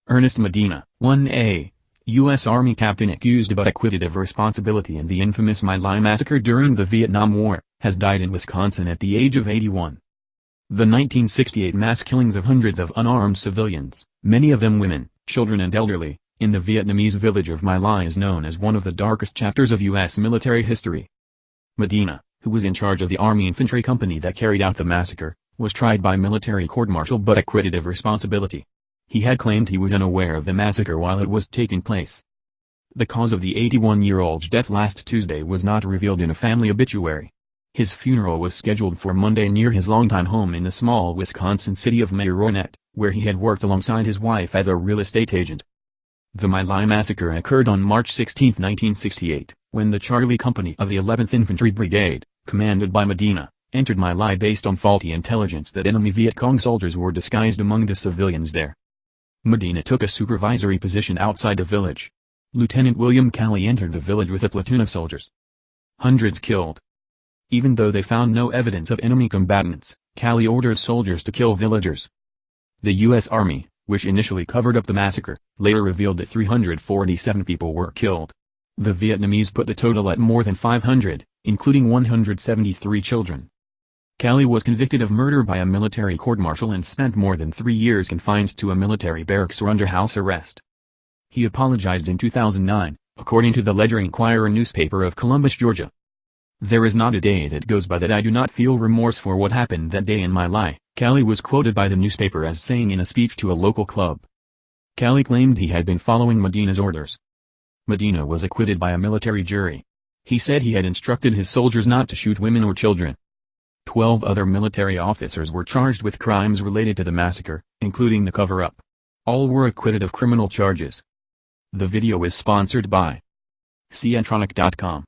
Ernest Medina, 1A, U.S. Army captain accused but acquitted of responsibility in the infamous My Lai massacre during the Vietnam War, has died in Wisconsin at the age of 81. The 1968 mass killings of hundreds of unarmed civilians, many of them women, children and elderly, in the Vietnamese village of My Lai is known as one of the darkest chapters of U.S. military history. Medina, who was in charge of the Army infantry company that carried out the massacre, was tried by military court-martial but acquitted of responsibility. He had claimed he was unaware of the massacre while it was taking place. The cause of the 81-year-old's death last Tuesday was not revealed in a family obituary. His funeral was scheduled for Monday near his longtime home in the small Wisconsin city of Marinette, where he had worked alongside his wife as a real estate agent. The My Lai massacre occurred on March 16, 1968, when the Charlie Company of the 11th Infantry Brigade, commanded by Medina, entered My Lai based on faulty intelligence that enemy Viet Cong soldiers were disguised among the civilians there. Medina took a supervisory position outside the village. Lieutenant William Calley entered the village with a platoon of soldiers. Hundreds killed. Even though they found no evidence of enemy combatants, Calley ordered soldiers to kill villagers. The U.S. Army, which initially covered up the massacre, later revealed that 347 people were killed. The Vietnamese put the total at more than 500, including 173 children. Calley was convicted of murder by a military court-martial and spent more than 3 years confined to a military barracks or under house arrest. He apologized in 2009, according to the Ledger-Inquirer newspaper of Columbus, Georgia. "There is not a day that goes by that I do not feel remorse for what happened that day in My Lai," Calley was quoted by the newspaper as saying in a speech to a local club. Calley claimed he had been following Medina's orders. Medina was acquitted by a military jury. He said he had instructed his soldiers not to shoot women or children. 12 other military officers were charged with crimes related to the massacre, including the cover-up. All were acquitted of criminal charges. The video is sponsored by Ciatronic.com.